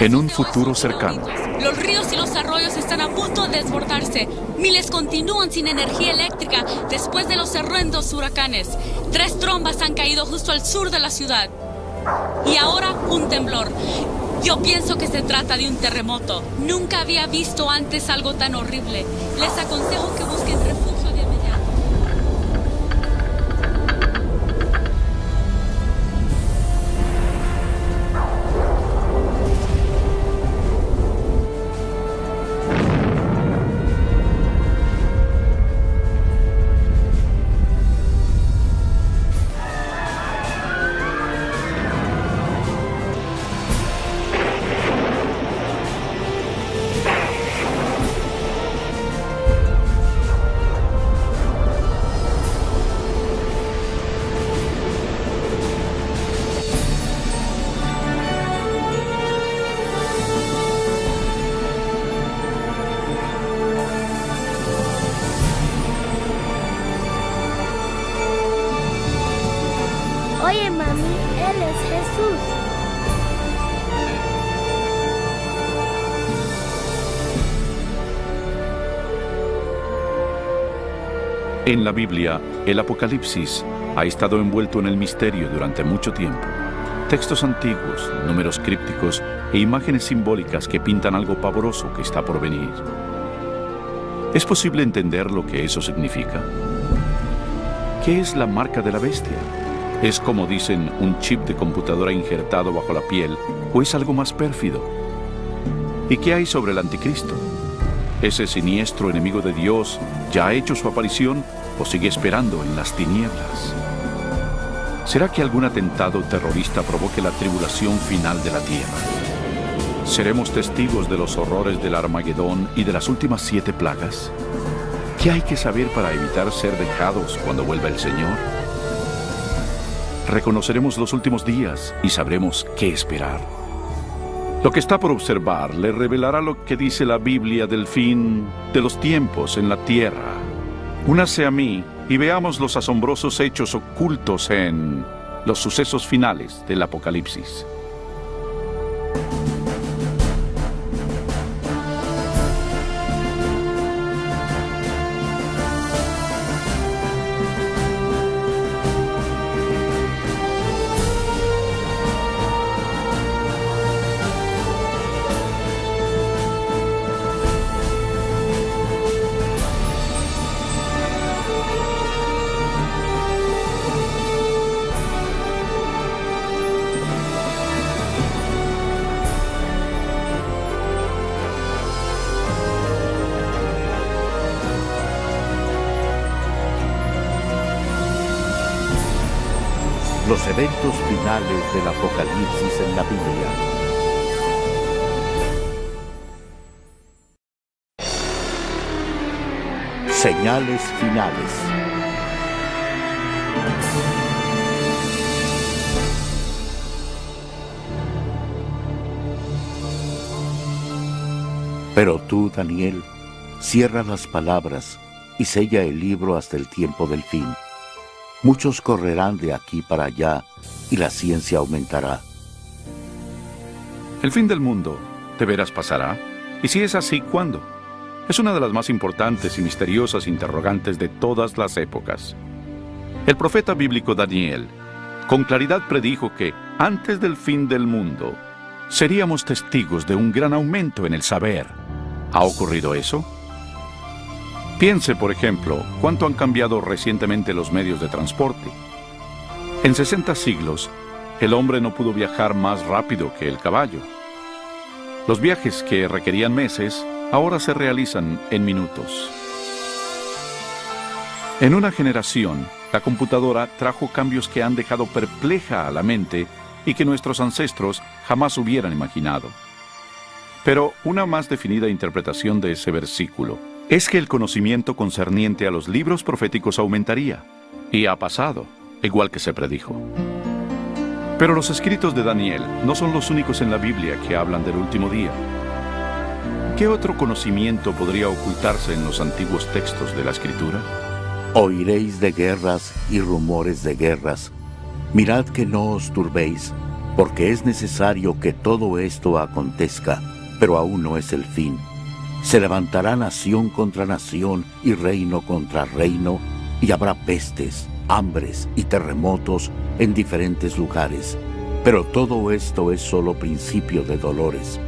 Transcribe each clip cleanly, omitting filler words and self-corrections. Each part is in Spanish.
En un futuro cercano, los ríos y los arroyos están a punto de desbordarse. Miles continúan sin energía eléctrica después de los horrendos huracanes. 3 trombas han caído justo al sur de la ciudad. Y ahora un temblor. Yo pienso que se trata de un terremoto. Nunca había visto antes algo tan horrible. Les aconsejo que busquen refugio de inmediato. Oye, mami, Él es Jesús. en la Biblia, el Apocalipsis ha estado envuelto en el misterio durante mucho tiempo. Textos antiguos, números crípticos e imágenes simbólicas que pintan algo pavoroso que está por venir. ¿Es posible entender lo que eso significa? ¿Qué es la marca de la bestia? ¿Es, como dicen, un chip de computadora injertado bajo la piel o es algo más pérfido? ¿Y qué hay sobre el anticristo? ¿Ese siniestro enemigo de Dios ya ha hecho su aparición o sigue esperando en las tinieblas? ¿Será que algún atentado terrorista provoque la tribulación final de la tierra? ¿Seremos testigos de los horrores del Armagedón y de las últimas 7 plagas? ¿Qué hay que saber para evitar ser dejados cuando vuelva el Señor? Reconoceremos los últimos días y sabremos qué esperar. Lo que está por observar le revelará lo que dice la Biblia del fin de los tiempos en la tierra. Únase a mí y veamos los asombrosos hechos ocultos en los sucesos finales del Apocalipsis. Los eventos finales del Apocalipsis en la Biblia. Señales finales. Pero tú, Daniel, cierra las palabras y sella el libro hasta el tiempo del fin. Muchos correrán de aquí para allá y la ciencia aumentará. ¿El fin del mundo de veras pasará? Y si es así, ¿cuándo? Es una de las más importantes y misteriosas interrogantes de todas las épocas. El profeta bíblico Daniel con claridad predijo que antes del fin del mundo seríamos testigos de un gran aumento en el saber. ¿Ha ocurrido eso? Piense, por ejemplo, cuánto han cambiado recientemente los medios de transporte. En 60 siglos, el hombre no pudo viajar más rápido que el caballo. Los viajes que requerían meses, ahora se realizan en minutos. En una generación, la computadora trajo cambios que han dejado perpleja a la mente y que nuestros ancestros jamás hubieran imaginado. Pero una más definida interpretación de ese versículo es que el conocimiento concerniente a los libros proféticos aumentaría, y ha pasado, igual que se predijo. Pero los escritos de Daniel no son los únicos en la Biblia que hablan del último día. ¿Qué otro conocimiento podría ocultarse en los antiguos textos de la Escritura? Oiréis de guerras y rumores de guerras. Mirad que no os turbéis, porque es necesario que todo esto acontezca, pero aún no es el fin. Se levantará nación contra nación y reino contra reino, y habrá pestes, hambres y terremotos en diferentes lugares. Pero todo esto es solo principio de dolores.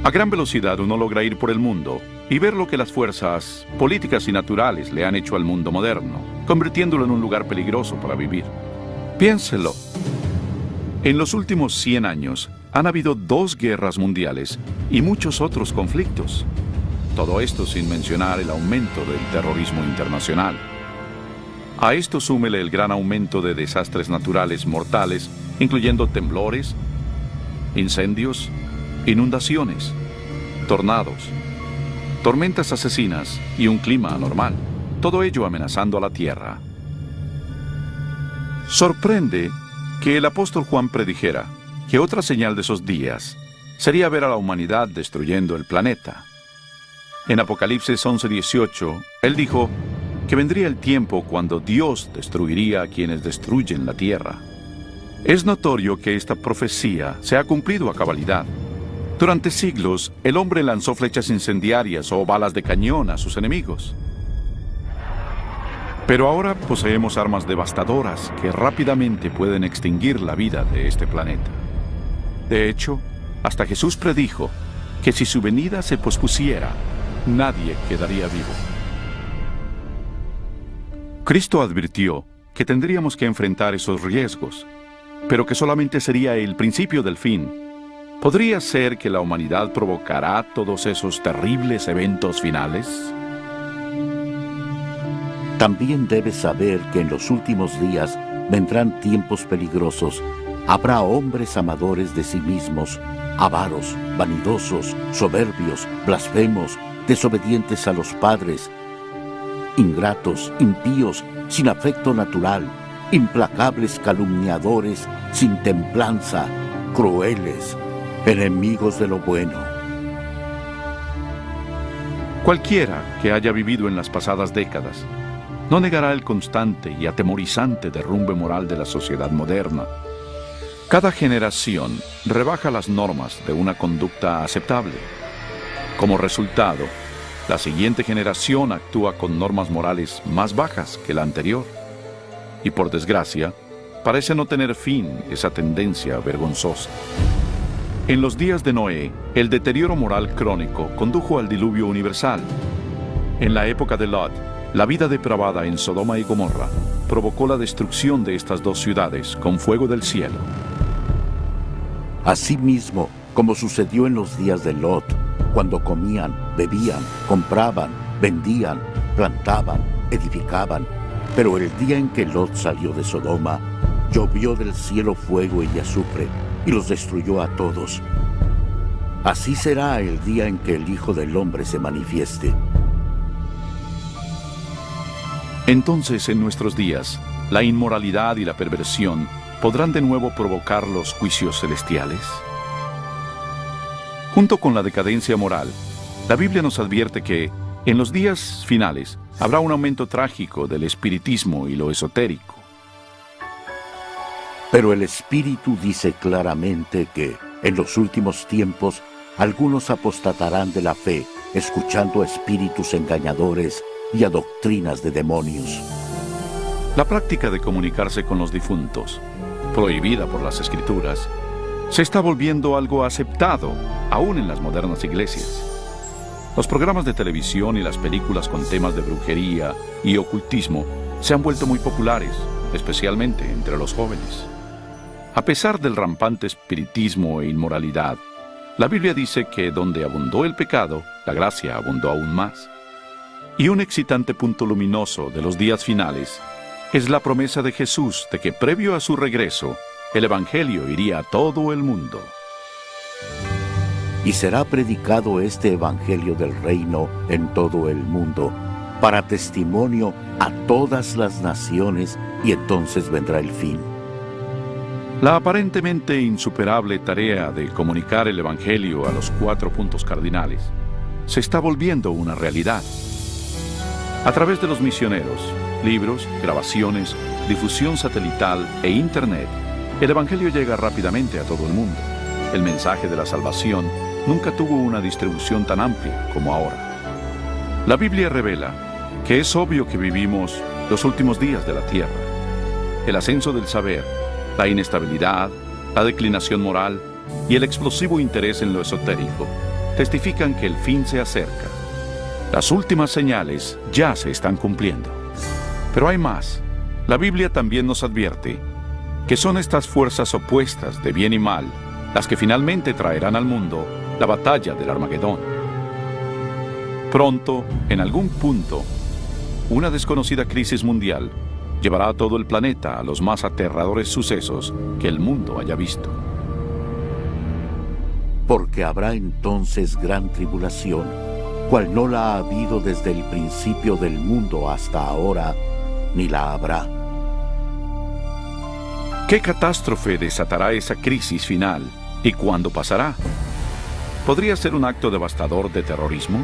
A gran velocidad uno logra ir por el mundo y ver lo que las fuerzas políticas y naturales le han hecho al mundo moderno, convirtiéndolo en un lugar peligroso para vivir. Piénselo. En los últimos 100 años han habido 2 guerras mundiales y muchos otros conflictos. Todo esto sin mencionar el aumento del terrorismo internacional. A esto súmele el gran aumento de desastres naturales mortales, incluyendo temblores, incendios, inundaciones, tornados, tormentas asesinas y un clima anormal, todo ello amenazando a la Tierra. Sorprende que el apóstol Juan predijera que otra señal de esos días sería ver a la humanidad destruyendo el planeta. En Apocalipsis 11:18, él dijo que vendría el tiempo cuando Dios destruiría a quienes destruyen la tierra. Es notorio que esta profecía se ha cumplido a cabalidad. Durante siglos, el hombre lanzó flechas incendiarias o balas de cañón a sus enemigos. Pero ahora poseemos armas devastadoras que rápidamente pueden extinguir la vida de este planeta. De hecho, hasta Jesús predijo que si su venida se pospusiera, nadie quedaría vivo. Cristo advirtió que tendríamos que enfrentar esos riesgos, pero que solamente sería el principio del fin. ¿Podría ser que la humanidad provocará todos esos terribles eventos finales? También debes saber que en los últimos días vendrán tiempos peligrosos. Habrá hombres amadores de sí mismos, avaros, vanidosos, soberbios, blasfemos, desobedientes a los padres, ingratos, impíos, sin afecto natural, implacables calumniadores, sin templanza, crueles, enemigos de lo bueno. Cualquiera que haya vivido en las pasadas décadas no negará el constante y atemorizante derrumbe moral de la sociedad moderna. Cada generación rebaja las normas de una conducta aceptable. Como resultado, la siguiente generación actúa con normas morales más bajas que la anterior. Y por desgracia, parece no tener fin esa tendencia vergonzosa. En los días de Noé, el deterioro moral crónico condujo al diluvio universal. En la época de Lot, la vida depravada en Sodoma y Gomorra provocó la destrucción de estas 2 ciudades con fuego del cielo. Asimismo, como sucedió en los días de Lot, cuando comían, bebían, compraban, vendían, plantaban, edificaban. Pero el día en que Lot salió de Sodoma, llovió del cielo fuego y azufre, y los destruyó a todos. Así será el día en que el Hijo del Hombre se manifieste. Entonces, en nuestros días, la inmoralidad y la perversión podrán de nuevo provocar los juicios celestiales. Junto con la decadencia moral, la Biblia nos advierte que, en los días finales, habrá un aumento trágico del espiritismo y lo esotérico. Pero el Espíritu dice claramente que, en los últimos tiempos, algunos apostatarán de la fe, escuchando a espíritus engañadores y a doctrinas de demonios. La práctica de comunicarse con los difuntos, prohibida por las Escrituras, se está volviendo algo aceptado, aún en las modernas iglesias. Los programas de televisión y las películas con temas de brujería y ocultismo se han vuelto muy populares, especialmente entre los jóvenes. A pesar del rampante espiritismo e inmoralidad, la Biblia dice que donde abundó el pecado, la gracia abundó aún más. Y un excitante punto luminoso de los días finales es la promesa de Jesús de que previo a su regreso, el Evangelio iría a todo el mundo. Y será predicado este Evangelio del reino en todo el mundo, para testimonio a todas las naciones, y entonces vendrá el fin. La aparentemente insuperable tarea de comunicar el Evangelio a los 4 puntos cardinales se está volviendo una realidad. A través de los misioneros, libros, grabaciones, difusión satelital e Internet, El Evangelio llega rápidamente a todo el mundo. El mensaje de la salvación nunca tuvo una distribución tan amplia como ahora. La Biblia revela que es obvio que vivimos los últimos días de la tierra. El ascenso del saber, la inestabilidad, la declinación moral y el explosivo interés en lo esotérico testifican que el fin se acerca. Las últimas señales ya se están cumpliendo. Pero hay más. La Biblia también nos advierte que son estas fuerzas opuestas de bien y mal las que finalmente traerán al mundo la batalla del Armagedón. Pronto, en algún punto, una desconocida crisis mundial llevará a todo el planeta a los más aterradores sucesos que el mundo haya visto. Porque habrá entonces gran tribulación, cual no la ha habido desde el principio del mundo hasta ahora, ni la habrá. ¿Qué catástrofe desatará esa crisis final y cuándo pasará? ¿Podría ser un acto devastador de terrorismo?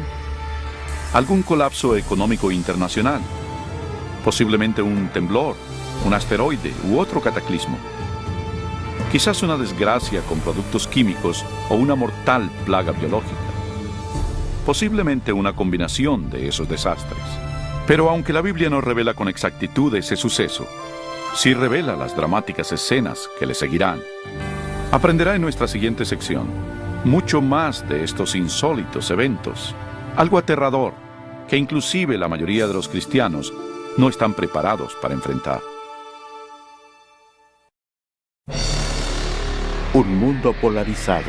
¿Algún colapso económico internacional? Posiblemente un temblor, un asteroide u otro cataclismo. Quizás una desgracia con productos químicos o una mortal plaga biológica. Posiblemente una combinación de esos desastres. Pero aunque la Biblia no revela con exactitud ese suceso, sí revela las dramáticas escenas que le seguirán. Aprenderá en nuestra siguiente sección mucho más de estos insólitos eventos, algo aterrador que inclusive la mayoría de los cristianos no están preparados para enfrentar. Un mundo polarizado.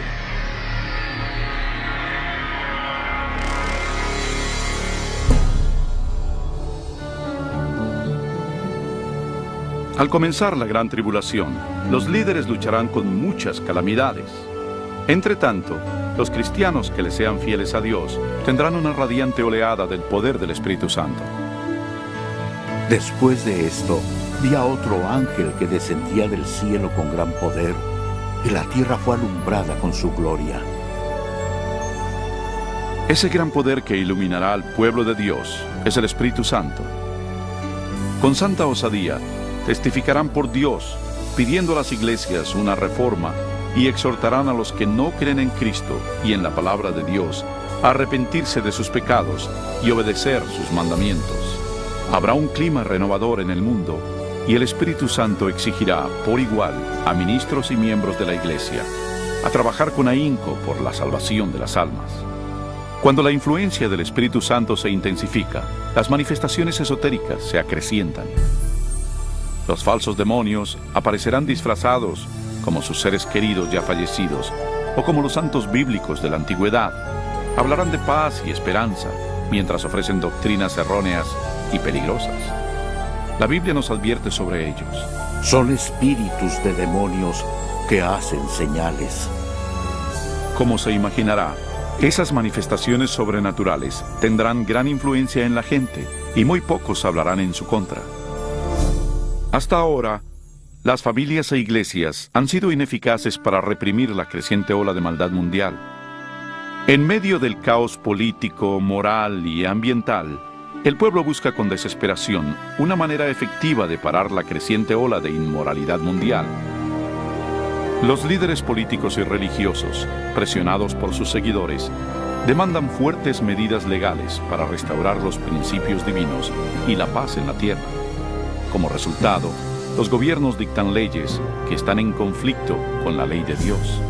Al comenzar la gran tribulación, los líderes lucharán con muchas calamidades. Entre tanto, los cristianos que le sean fieles a Dios tendrán una radiante oleada del poder del Espíritu Santo. Después de esto, vi a otro ángel que descendía del cielo con gran poder, y la tierra fue alumbrada con su gloria. Ese gran poder que iluminará al pueblo de Dios es el Espíritu Santo. Con santa osadía, testificarán por Dios, pidiendo a las iglesias una reforma y exhortarán a los que no creen en Cristo y en la palabra de Dios a arrepentirse de sus pecados y obedecer sus mandamientos. Habrá un clima renovador en el mundo y el Espíritu Santo exigirá por igual a ministros y miembros de la iglesia a trabajar con ahínco por la salvación de las almas. Cuando la influencia del Espíritu Santo se intensifica, las manifestaciones esotéricas se acrecientan. Los falsos demonios aparecerán disfrazados como sus seres queridos ya fallecidos o como los santos bíblicos de la antigüedad. Hablarán de paz y esperanza mientras ofrecen doctrinas erróneas y peligrosas. La Biblia nos advierte sobre ellos. Son espíritus de demonios que hacen señales. Como se imaginará, esas manifestaciones sobrenaturales tendrán gran influencia en la gente y muy pocos hablarán en su contra. Hasta ahora, las familias e iglesias han sido ineficaces para reprimir la creciente ola de maldad mundial. En medio del caos político, moral y ambiental, el pueblo busca con desesperación una manera efectiva de parar la creciente ola de inmoralidad mundial. Los líderes políticos y religiosos, presionados por sus seguidores, demandan fuertes medidas legales para restaurar los principios divinos y la paz en la tierra. Como resultado, los gobiernos dictan leyes que están en conflicto con la ley de Dios.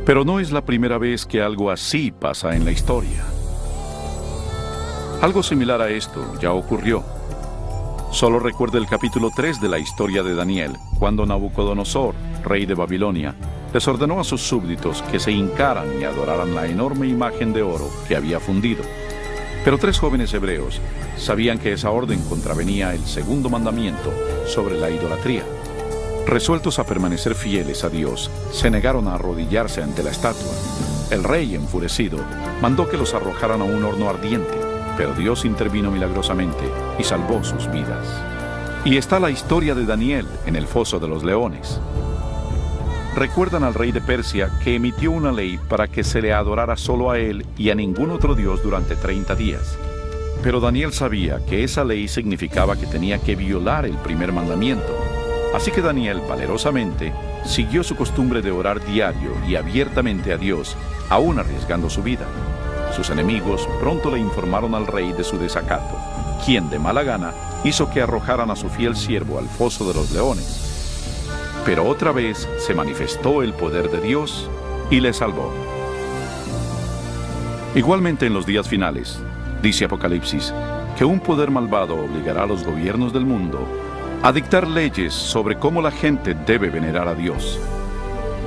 Pero no es la primera vez que algo así pasa en la historia. Algo similar a esto ya ocurrió. Solo recuerda el capítulo 3 de la historia de Daniel, cuando Nabucodonosor, rey de Babilonia, les ordenó a sus súbditos que se hincaran y adoraran la enorme imagen de oro que había fundido. Pero 3 jóvenes hebreos sabían que esa orden contravenía el segundo mandamiento sobre la idolatría. Resueltos a permanecer fieles a Dios, se negaron a arrodillarse ante la estatua. El rey, enfurecido, mandó que los arrojaran a un horno ardiente, pero Dios intervino milagrosamente y salvó sus vidas. Y está la historia de Daniel en el foso de los leones. Recuerdan al rey de Persia que emitió una ley para que se le adorara solo a él y a ningún otro dios durante 30 días. Pero Daniel sabía que esa ley significaba que tenía que violar el primer mandamiento. Así que Daniel, valerosamente, siguió su costumbre de orar diario y abiertamente a Dios, aún arriesgando su vida. Sus enemigos pronto le informaron al rey de su desacato, quien de mala gana hizo que arrojaran a su fiel siervo al foso de los leones. Pero otra vez se manifestó el poder de Dios y le salvó. Igualmente en los días finales, dice Apocalipsis, que un poder malvado obligará a los gobiernos del mundo a dictar leyes sobre cómo la gente debe venerar a Dios.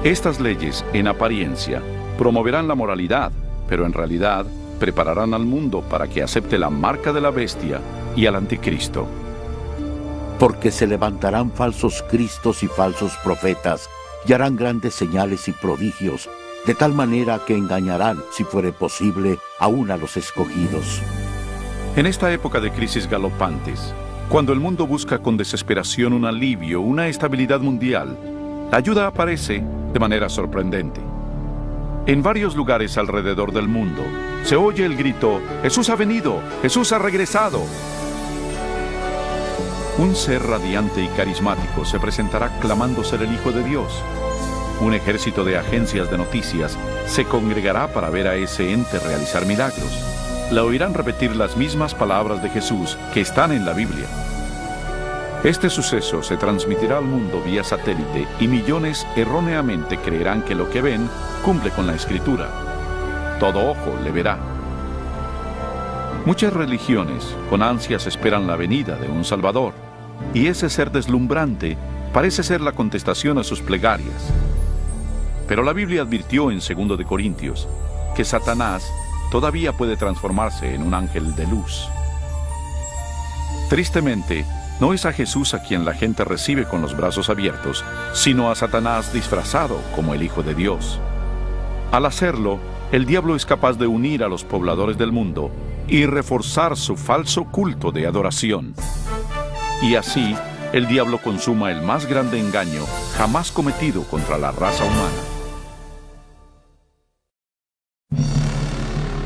Estas leyes, en apariencia, promoverán la moralidad, pero en realidad prepararán al mundo para que acepte la marca de la bestia y al anticristo. Porque se levantarán falsos cristos y falsos profetas, y harán grandes señales y prodigios, de tal manera que engañarán, si fuere posible, aún a los escogidos. En esta época de crisis galopantes, cuando el mundo busca con desesperación un alivio, una estabilidad mundial, la ayuda aparece de manera sorprendente. En varios lugares alrededor del mundo se oye el grito: ¡Jesús ha venido! ¡Jesús ha regresado! Un ser radiante y carismático se presentará clamando ser el Hijo de Dios. Un ejército de agencias de noticias se congregará para ver a ese ente realizar milagros. La oirán repetir las mismas palabras de Jesús que están en la Biblia. Este suceso se transmitirá al mundo vía satélite y millones erróneamente creerán que lo que ven cumple con la Escritura. Todo ojo le verá. Muchas religiones con ansias esperan la venida de un Salvador, y ese ser deslumbrante parece ser la contestación a sus plegarias. Pero la Biblia advirtió en 2 de Corintios que Satanás todavía puede transformarse en un ángel de luz. Tristemente, no es a Jesús a quien la gente recibe con los brazos abiertos, sino a Satanás disfrazado como el Hijo de Dios. Al hacerlo, el diablo es capaz de unir a los pobladores del mundo y reforzar su falso culto de adoración. Y así, el diablo consuma el más grande engaño jamás cometido contra la raza humana.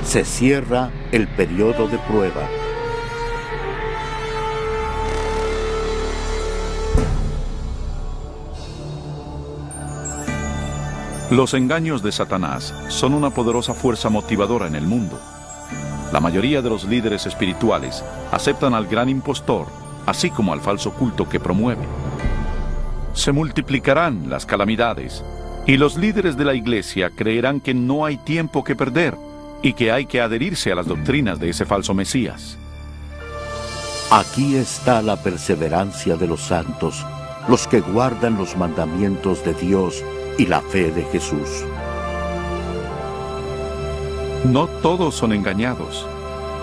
Se cierra el periodo de prueba. Los engaños de Satanás son una poderosa fuerza motivadora en el mundo. La mayoría de los líderes espirituales aceptan al gran impostor, así como al falso culto que promueve. Se multiplicarán las calamidades, y los líderes de la iglesia creerán que no hay tiempo que perder y que hay que adherirse a las doctrinas de ese falso Mesías. Aquí está la perseverancia de los santos, los que guardan los mandamientos de Dios y la fe de Jesús. No todos son engañados.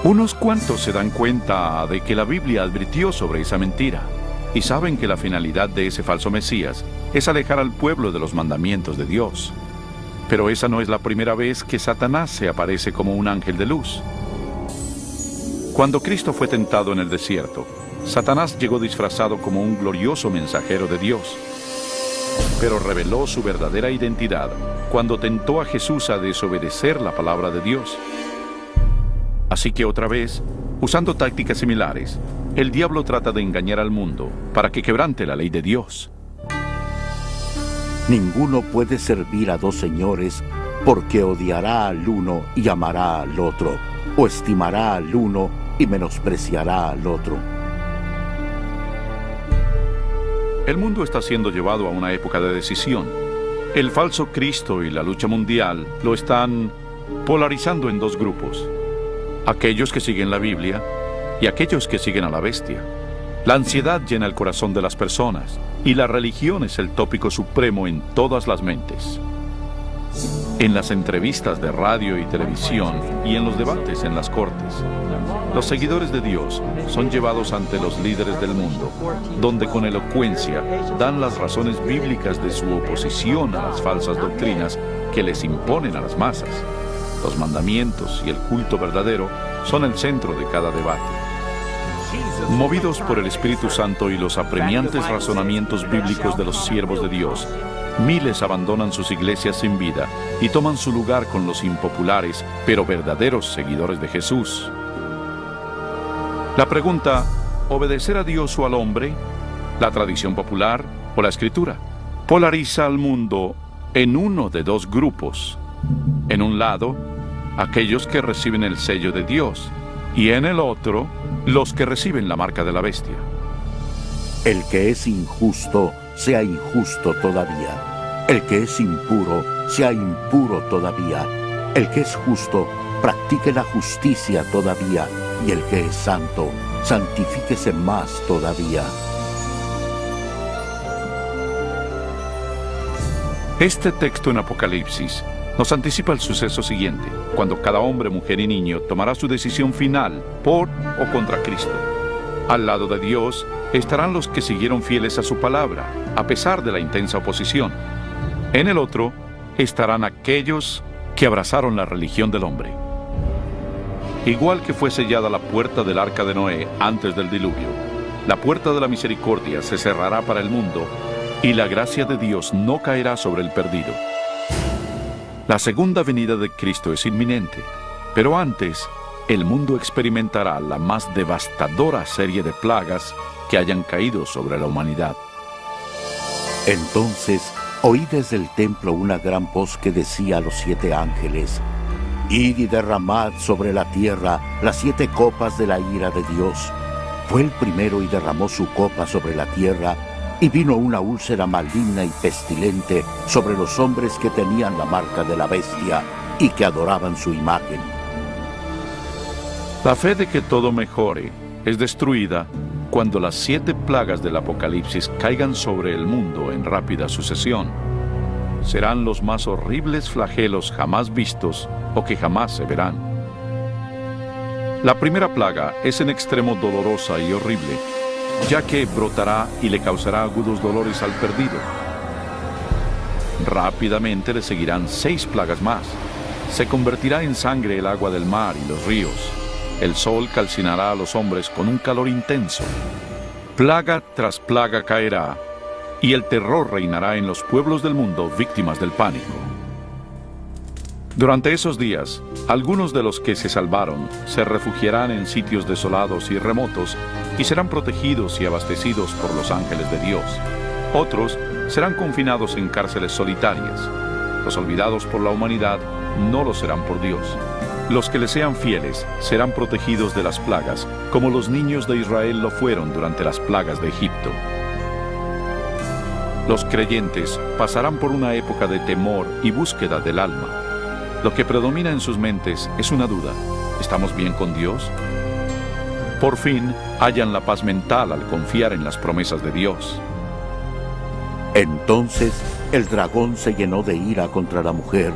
Unos cuantos se dan cuenta de que la Biblia advirtió sobre esa mentira y saben que la finalidad de ese falso Mesías es alejar al pueblo de los mandamientos de Dios. Pero esa no es la primera vez que Satanás se aparece como un ángel de luz. Cuando Cristo fue tentado en el desierto, Satanás llegó disfrazado como un glorioso mensajero de Dios. Pero reveló su verdadera identidad cuando tentó a Jesús a desobedecer la palabra de Dios. Así que otra vez, usando tácticas similares, el diablo trata de engañar al mundo para que quebrante la ley de Dios. Ninguno puede servir a dos señores, porque odiará al uno y amará al otro, o estimará al uno y menospreciará al otro. El mundo está siendo llevado a una época de decisión. El falso Cristo y la lucha mundial lo están polarizando en dos grupos: aquellos que siguen la Biblia y aquellos que siguen a la bestia. La ansiedad llena el corazón de las personas y la religión es el tópico supremo en todas las mentes. En las entrevistas de radio y televisión y en los debates en las cortes, los seguidores de Dios son llevados ante los líderes del mundo, donde con elocuencia dan las razones bíblicas de su oposición a las falsas doctrinas que les imponen a las masas. Los mandamientos y el culto verdadero son el centro de cada debate. Movidos por el Espíritu Santo y los apremiantes razonamientos bíblicos de los siervos de Dios, miles abandonan sus iglesias sin vida y toman su lugar con los impopulares, pero verdaderos seguidores de Jesús. La pregunta, ¿obedecer a Dios o al hombre? ¿La tradición popular o la escritura? Polariza al mundo en uno de dos grupos. En un lado, aquellos que reciben el sello de Dios, y en el otro, los que reciben la marca de la bestia. El que es injusto, sea injusto todavía. El que es impuro, sea impuro todavía. El que es justo, practique la justicia todavía. Y el que es santo, santifíquese más todavía. Este texto en Apocalipsis nos anticipa el suceso siguiente, cuando cada hombre, mujer y niño tomará su decisión final por o contra Cristo. Al lado de Dios estarán los que siguieron fieles a su palabra, a pesar de la intensa oposición. En el otro estarán aquellos que abrazaron la religión del hombre. Igual que fue sellada la puerta del arca de Noé antes del diluvio, la puerta de la misericordia se cerrará para el mundo y la gracia de Dios no caerá sobre el perdido. La segunda venida de Cristo es inminente, pero antes, el mundo experimentará la más devastadora serie de plagas que hayan caído sobre la humanidad. Entonces oí desde el templo una gran voz que decía a los 7 ángeles: Id y derramad sobre la tierra las 7 copas de la ira de Dios. Fue el primero y derramó su copa sobre la tierra, y vino una úlcera maligna y pestilente sobre los hombres que tenían la marca de la bestia y que adoraban su imagen. La fe de que todo mejore es destruida cuando las 7 plagas del Apocalipsis caigan sobre el mundo en rápida sucesión. Serán los más horribles flagelos jamás vistos o que jamás se verán. La primera plaga es en extremo dolorosa y horrible, ya que brotará y le causará agudos dolores al perdido. Rápidamente le seguirán 6 plagas más. Se convertirá en sangre el agua del mar y los ríos. El sol calcinará a los hombres con un calor intenso. Plaga tras plaga caerá, y el terror reinará en los pueblos del mundo víctimas del pánico. Durante esos días, algunos de los que se salvaron se refugiarán en sitios desolados y remotos y serán protegidos y abastecidos por los ángeles de Dios. Otros serán confinados en cárceles solitarias. Los olvidados por la humanidad no lo serán por Dios. Los que le sean fieles serán protegidos de las plagas, como los niños de Israel lo fueron durante las plagas de Egipto. Los creyentes pasarán por una época de temor y búsqueda del alma. Lo que predomina en sus mentes es una duda: ¿estamos bien con Dios? Por fin, hallan la paz mental al confiar en las promesas de Dios. Entonces el dragón se llenó de ira contra la mujer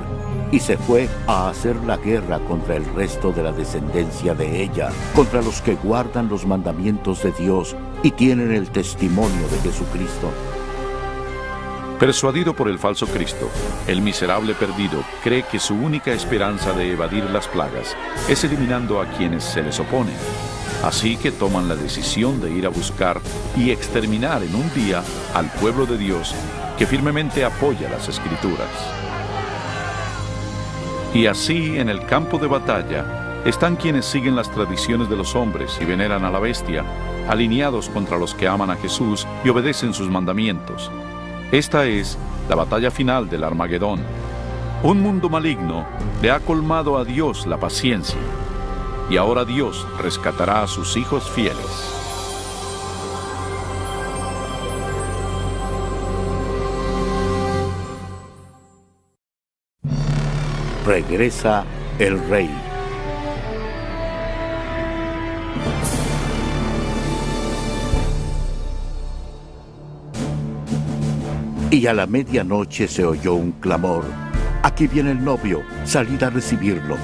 y se fue a hacer la guerra contra el resto de la descendencia de ella, contra los que guardan los mandamientos de Dios y tienen el testimonio de Jesucristo. Persuadido por el falso Cristo, el miserable perdido cree que su única esperanza de evadir las plagas es eliminando a quienes se les oponen. Así que toman la decisión de ir a buscar y exterminar en un día al pueblo de Dios que firmemente apoya las Escrituras. Y así, en el campo de batalla, están quienes siguen las tradiciones de los hombres y veneran a la bestia, alineados contra los que aman a Jesús y obedecen sus mandamientos. Esta es la batalla final del Armagedón. Un mundo maligno le ha colmado a Dios la paciencia, y ahora Dios rescatará a sus hijos fieles. Regresa el Rey. Y a la medianoche se oyó un clamor: «Aquí viene el novio, salid a recibirlo».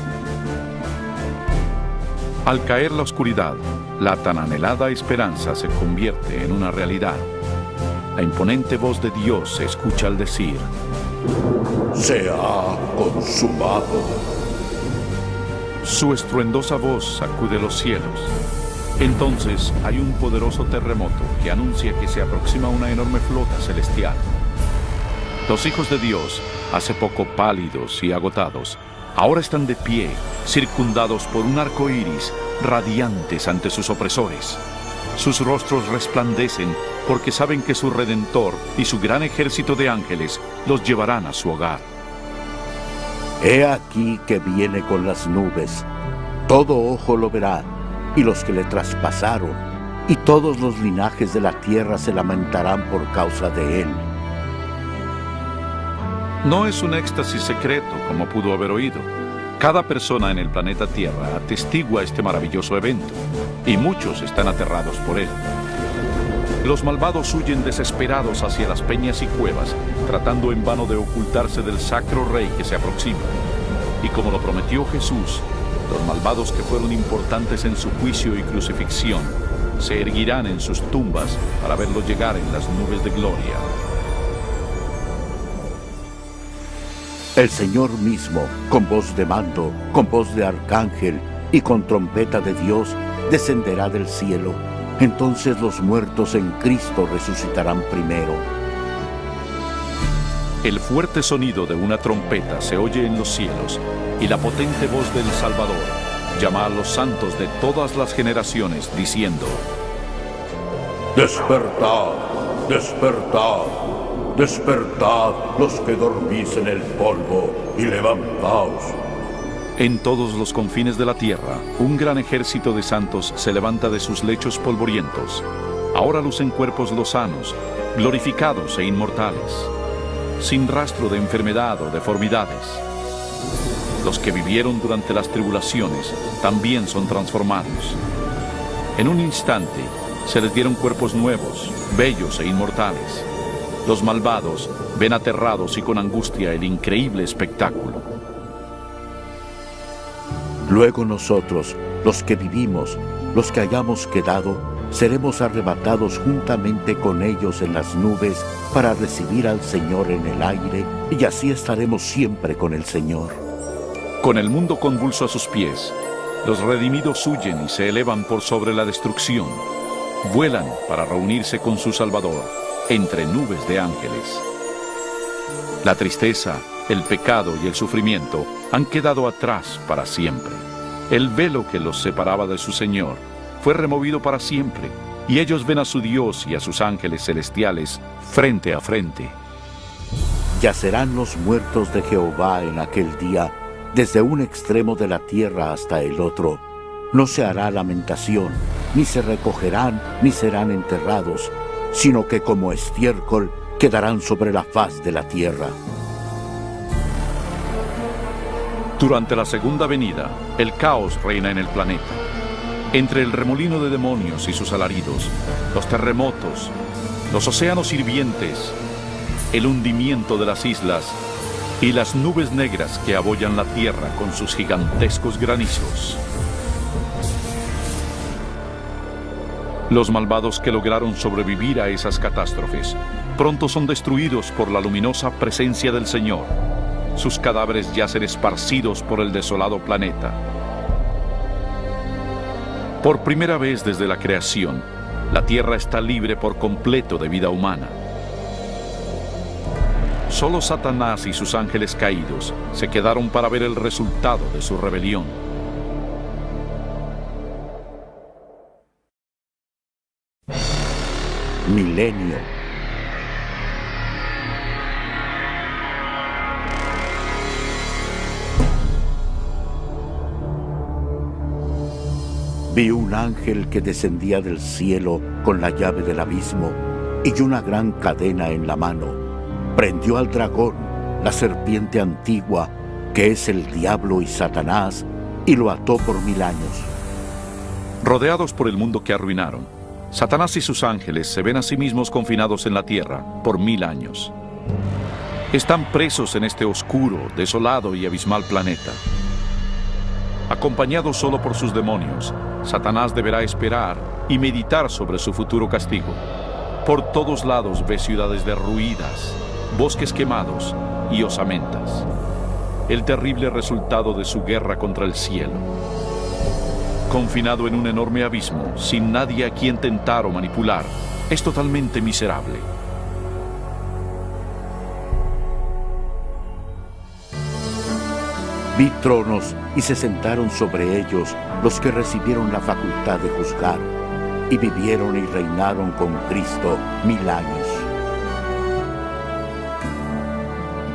Al caer la oscuridad, la tan anhelada esperanza se convierte en una realidad. La imponente voz de Dios se escucha al decir: «Se ha consumado». Su estruendosa voz sacude los cielos. Entonces hay un poderoso terremoto que anuncia que se aproxima una enorme flota celestial. Los hijos de Dios, hace poco pálidos y agotados, ahora están de pie, circundados por un arco iris radiantes ante sus opresores. Sus rostros resplandecen porque saben que su Redentor y su gran ejército de ángeles los llevarán a su hogar. He aquí que viene con las nubes. Todo ojo lo verá, y los que le traspasaron, y todos los linajes de la tierra se lamentarán por causa de él. No es un éxtasis secreto, como pudo haber oído. Cada persona en el planeta Tierra atestigua este maravilloso evento, y muchos están aterrados por él. Los malvados huyen desesperados hacia las peñas y cuevas, tratando en vano de ocultarse del sacro rey que se aproxima. Y como lo prometió Jesús, los malvados que fueron importantes en su juicio y crucifixión se erguirán en sus tumbas para verlo llegar en las nubes de gloria. El Señor mismo, con voz de mando, con voz de arcángel y con trompeta de Dios, descenderá del cielo. Entonces los muertos en Cristo resucitarán primero. El fuerte sonido de una trompeta se oye en los cielos, y la potente voz del Salvador llama a los santos de todas las generaciones, diciendo: Despertad, despertad, despertad los que dormís en el polvo, y levantaos. En todos los confines de la tierra, un gran ejército de santos se levanta de sus lechos polvorientos. Ahora lucen cuerpos lozanos, glorificados e inmortales, sin rastro de enfermedad o deformidades. Los que vivieron durante las tribulaciones también son transformados. En un instante se les dieron cuerpos nuevos, bellos e inmortales. Los malvados ven aterrados y con angustia el increíble espectáculo. Luego nosotros, los que vivimos, los que hayamos quedado, seremos arrebatados juntamente con ellos en las nubes para recibir al Señor en el aire, y así estaremos siempre con el Señor. Con el mundo convulso a sus pies, los redimidos huyen y se elevan por sobre la destrucción. Vuelan para reunirse con su Salvador entre nubes de ángeles. La tristeza, el pecado y el sufrimiento han quedado atrás para siempre. El velo que los separaba de su Señor fue removido para siempre, y ellos ven a su Dios y a sus ángeles celestiales frente a frente. Yacerán los muertos de Jehová en aquel día, desde un extremo de la tierra hasta el otro. No se hará lamentación, ni se recogerán, ni serán enterrados, sino que como estiércol quedarán sobre la faz de la tierra. Durante la segunda venida, el caos reina en el planeta. Entre el remolino de demonios y sus alaridos, los terremotos, los océanos hirvientes, el hundimiento de las islas y las nubes negras que abollan la tierra con sus gigantescos granizos. Los malvados que lograron sobrevivir a esas catástrofes pronto son destruidos por la luminosa presencia del Señor. Sus cadáveres yacen esparcidos por el desolado planeta. Por primera vez desde la creación, la tierra está libre por completo de vida humana. Solo Satanás y sus ángeles caídos se quedaron para ver el resultado de su rebelión. Milenio. Vi un ángel que descendía del cielo con la llave del abismo y una gran cadena en la mano. Prendió al dragón, la serpiente antigua, que es el diablo y Satanás, y lo ató por 1000 años. Rodeados por el mundo que arruinaron, Satanás y sus ángeles se ven a sí mismos confinados en la tierra por 1000 años. Están presos en este oscuro, desolado y abismal planeta. Acompañado solo por sus demonios, Satanás deberá esperar y meditar sobre su futuro castigo. Por todos lados ve ciudades derruidas, bosques quemados y osamentas. El terrible resultado de su guerra contra el cielo. Confinado en un enorme abismo, sin nadie a quien tentar o manipular, es totalmente miserable. Vi tronos y se sentaron sobre ellos los que recibieron la facultad de juzgar, y vivieron y reinaron con Cristo 1000 años.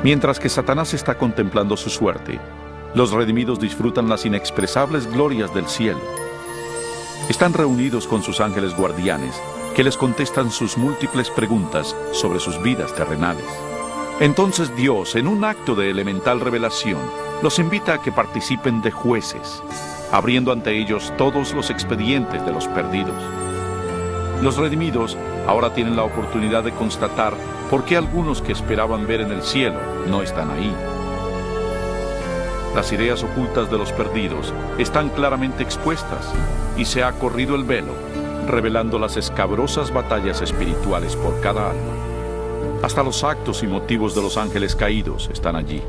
Mientras que Satanás está contemplando su suerte, los redimidos disfrutan las inexpresables glorias del cielo. Están reunidos con sus ángeles guardianes, que les contestan sus múltiples preguntas sobre sus vidas terrenales. Entonces Dios, en un acto de elemental revelación, los invita a que participen de jueces, abriendo ante ellos todos los expedientes de los perdidos. Los redimidos ahora tienen la oportunidad de constatar por qué algunos que esperaban ver en el cielo no están ahí. Las ideas ocultas de los perdidos están claramente expuestas y se ha corrido el velo, revelando las escabrosas batallas espirituales por cada alma. Hasta los actos y motivos de los ángeles caídos están allí.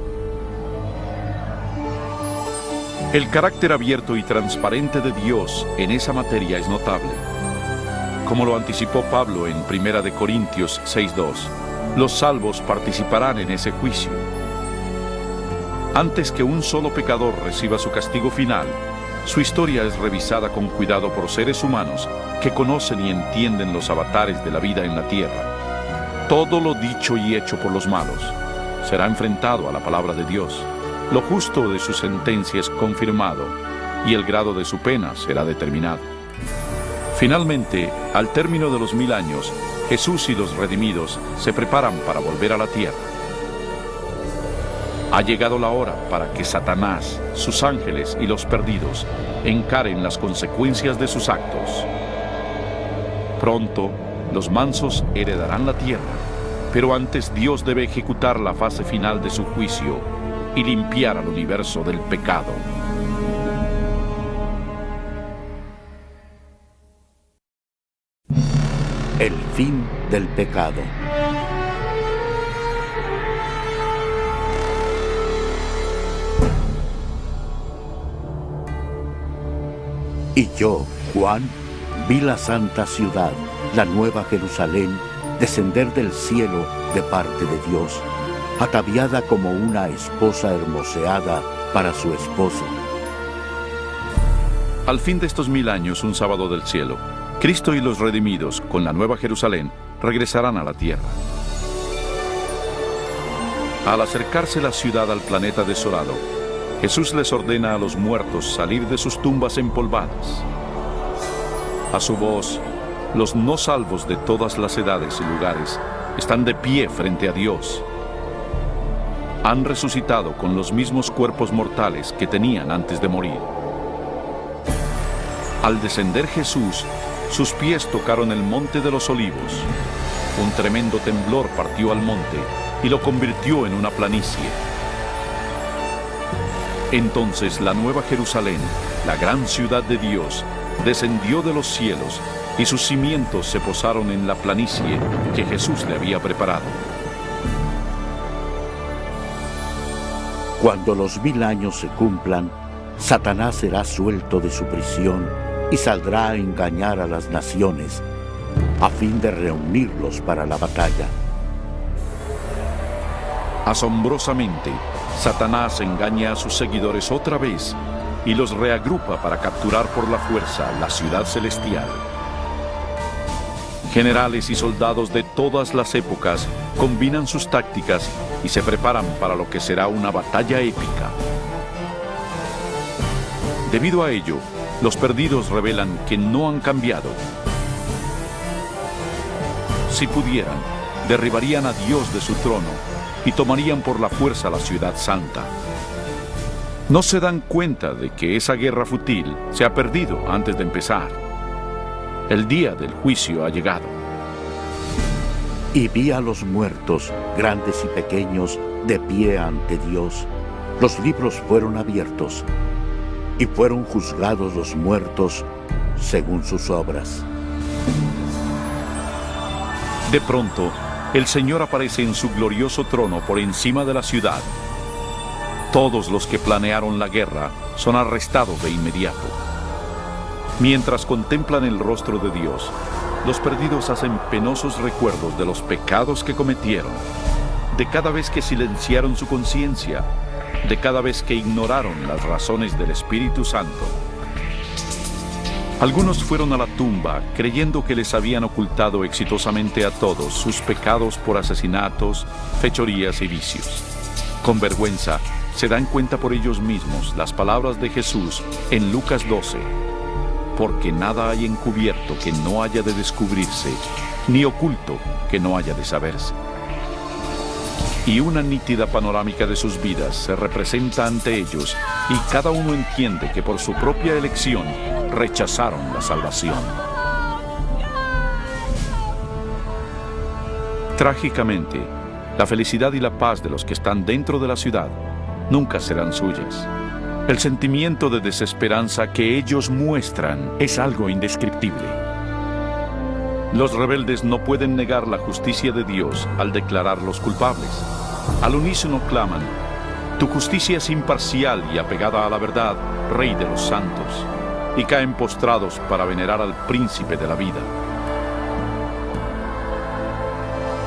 El carácter abierto y transparente de Dios en esa materia es notable. Como lo anticipó Pablo en 1 Corintios 6:2, los salvos participarán en ese juicio. Antes que un solo pecador reciba su castigo final, su historia es revisada con cuidado por seres humanos que conocen y entienden los avatares de la vida en la tierra. Todo lo dicho y hecho por los malos será enfrentado a la palabra de Dios. Lo justo de su sentencia es confirmado y el grado de su pena será determinado. Finalmente, al término de los 1000 años, Jesús y los redimidos se preparan para volver a la tierra. Ha llegado la hora para que Satanás, sus ángeles y los perdidos encaren las consecuencias de sus actos. Pronto, los mansos heredarán la tierra, pero antes Dios debe ejecutar la fase final de su juicio y limpiar al universo del pecado. El fin del pecado. Y yo, Juan, vi la santa ciudad, la nueva Jerusalén, descender del cielo de parte de Dios, ataviada como una esposa hermoseada para su esposo. Al fin de estos 1000 años, un sábado del cielo, Cristo y los redimidos, con la nueva Jerusalén, regresarán a la tierra. Al acercarse la ciudad al planeta desolado, Jesús les ordena a los muertos salir de sus tumbas empolvadas. A su voz, los no salvos de todas las edades y lugares están de pie frente a Dios. Han resucitado con los mismos cuerpos mortales que tenían antes de morir. Al descender Jesús, sus pies tocaron el monte de los olivos. Un tremendo temblor partió al monte y lo convirtió en una planicie. Entonces la nueva Jerusalén, la gran ciudad de Dios, descendió de los cielos y sus cimientos se posaron en la planicie que Jesús le había preparado. Cuando los 1000 años se cumplan, Satanás será suelto de su prisión y saldrá a engañar a las naciones, a fin de reunirlos para la batalla. Asombrosamente, Satanás engaña a sus seguidores otra vez y los reagrupa para capturar por la fuerza la ciudad celestial. Generales y soldados de todas las épocas combinan sus tácticas y se preparan para lo que será una batalla épica. Debido a ello, los perdidos revelan que no han cambiado. Si pudieran, derribarían a Dios de su trono y tomarían por la fuerza la ciudad santa. No se dan cuenta de que esa guerra fútil se ha perdido antes de empezar. El día del juicio ha llegado. Y vi a los muertos, grandes y pequeños, de pie ante Dios. Los libros fueron abiertos, y fueron juzgados los muertos según sus obras. De pronto, el Señor aparece en su glorioso trono por encima de la ciudad. Todos los que planearon la guerra son arrestados de inmediato. Mientras contemplan el rostro de Dios, los perdidos hacen penosos recuerdos de los pecados que cometieron, de cada vez que silenciaron su conciencia de cada vez que ignoraron las razones del Espíritu Santo. Algunos fueron a la tumba creyendo que les habían ocultado exitosamente a todos sus pecados por asesinatos, fechorías y vicios. Con vergüenza, se dan cuenta por ellos mismos las palabras de Jesús en Lucas 12. Porque nada hay encubierto que no haya de descubrirse, ni oculto que no haya de saberse. Y una nítida panorámica de sus vidas se representa ante ellos, y cada uno entiende que por su propia elección rechazaron la salvación. Trágicamente, la felicidad y la paz de los que están dentro de la ciudad nunca serán suyas. El sentimiento de desesperanza que ellos muestran es algo indescriptible. Los rebeldes no pueden negar la justicia de Dios al declararlos culpables. Al unísono claman: tu justicia es imparcial y apegada a la verdad, Rey de los santos, y caen postrados para venerar al príncipe de la vida.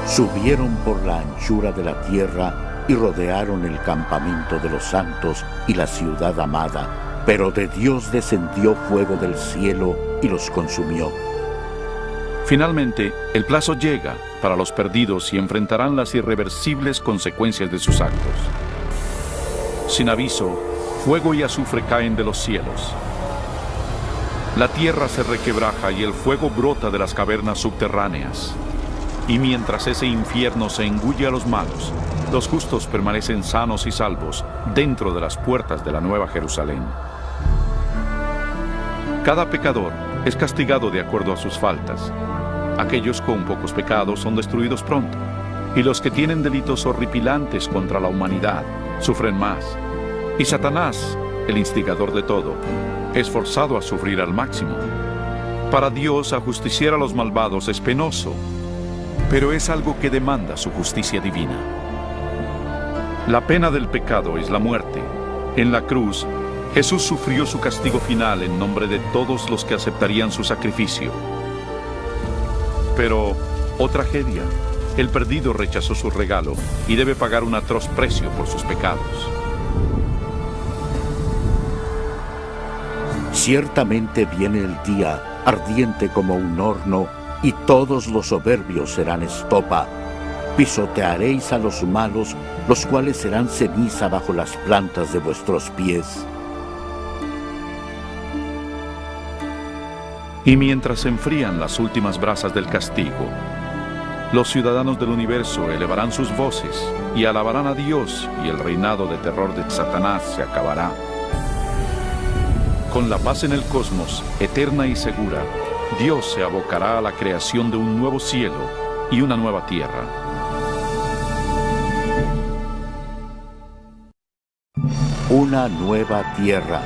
Subieron por la anchura de la tierra y rodearon el campamento de los santos y la ciudad amada, pero de Dios descendió fuego del cielo y los consumió. Finalmente, el plazo llega para los perdidos y enfrentarán las irreversibles consecuencias de sus actos. Sin aviso, fuego y azufre caen de los cielos. La tierra se requebraja y el fuego brota de las cavernas subterráneas. Y mientras ese infierno se engulle a los malos, los justos permanecen sanos y salvos dentro de las puertas de la Nueva Jerusalén. Cada pecador es castigado de acuerdo a sus faltas. Aquellos con pocos pecados son destruidos pronto, y los que tienen delitos horripilantes contra la humanidad sufren más. Y Satanás, el instigador de todo, es forzado a sufrir al máximo. Para Dios, ajusticiar a los malvados es penoso, pero es algo que demanda su justicia divina. La pena del pecado es la muerte. En la cruz, Jesús sufrió su castigo final en nombre de todos los que aceptarían su sacrificio. Pero, oh tragedia, el perdido rechazó su regalo y debe pagar un atroz precio por sus pecados. Ciertamente viene el día, ardiente como un horno, y todos los soberbios serán estopa. Pisotearéis a los malos, los cuales serán ceniza bajo las plantas de vuestros pies. Y mientras se enfrían las últimas brasas del castigo, los ciudadanos del universo elevarán sus voces y alabarán a Dios, y el reinado de terror de Satanás se acabará. Con la paz en el cosmos, eterna y segura, Dios se abocará a la creación de un nuevo cielo y una nueva tierra. Una nueva tierra.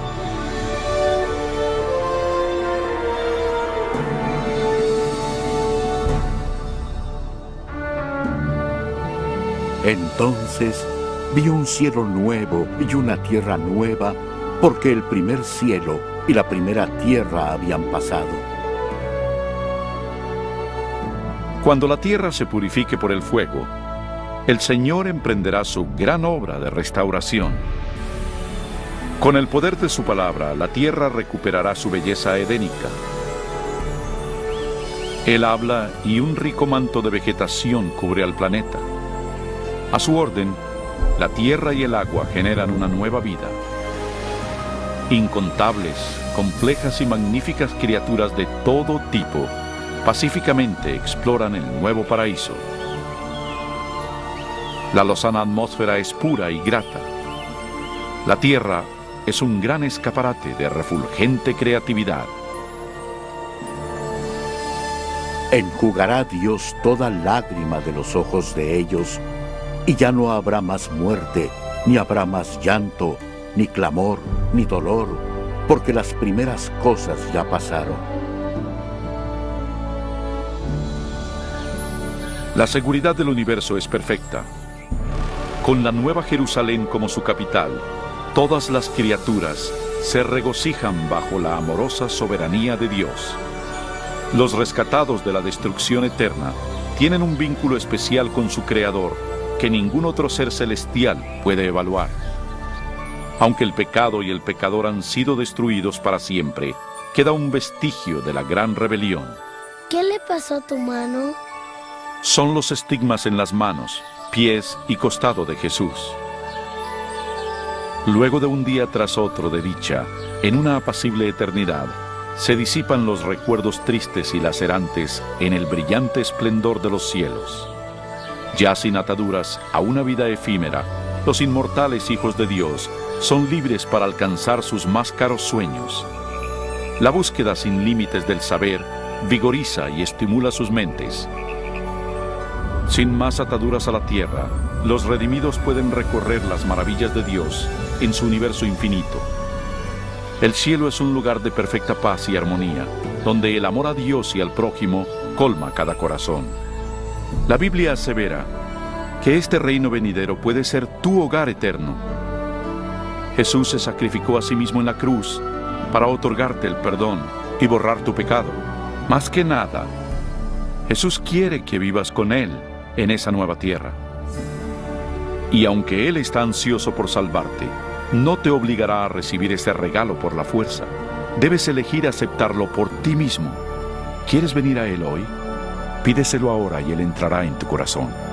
Entonces vi un cielo nuevo y una tierra nueva, porque el primer cielo y la primera tierra habían pasado. Cuando la tierra se purifique por el fuego, el Señor emprenderá su gran obra de restauración. Con el poder de su palabra, la tierra recuperará su belleza edénica. Él habla y un rico manto de vegetación cubre al planeta. A su orden, la tierra y el agua generan una nueva vida. Incontables, complejas y magníficas criaturas de todo tipo pacíficamente exploran el nuevo paraíso. La lozana atmósfera es pura y grata. La tierra es un gran escaparate de refulgente creatividad. Enjugará Dios toda lágrima de los ojos de ellos, y ya no habrá más muerte, ni habrá más llanto, ni clamor, ni dolor, porque las primeras cosas ya pasaron. La seguridad del universo es perfecta. Con la Nueva Jerusalén como su capital, todas las criaturas se regocijan bajo la amorosa soberanía de Dios. Los rescatados de la destrucción eterna tienen un vínculo especial con su Creador que ningún otro ser celestial puede evaluar. Aunque el pecado y el pecador han sido destruidos para siempre, queda un vestigio de la gran rebelión. ¿Qué le pasó a tu mano? Son los estigmas en las manos, pies y costado de Jesús. Luego de un día tras otro de dicha, en una apacible eternidad, se disipan los recuerdos tristes y lacerantes en el brillante esplendor de los cielos. Ya sin ataduras a una vida efímera, los inmortales hijos de Dios son libres para alcanzar sus más caros sueños. La búsqueda sin límites del saber vigoriza y estimula sus mentes. Sin más ataduras a la tierra, los redimidos pueden recorrer las maravillas de Dios en su universo infinito. El cielo es un lugar de perfecta paz y armonía, donde el amor a Dios y al prójimo colma cada corazón. La Biblia asevera que este reino venidero puede ser tu hogar eterno. Jesús se sacrificó a sí mismo en la cruz para otorgarte el perdón y borrar tu pecado. Más que nada, Jesús quiere que vivas con Él en esa nueva tierra. Y aunque Él está ansioso por salvarte, no te obligará a recibir ese regalo por la fuerza. Debes elegir aceptarlo por ti mismo. ¿Quieres venir a Él hoy? Pídeselo ahora y Él entrará en tu corazón.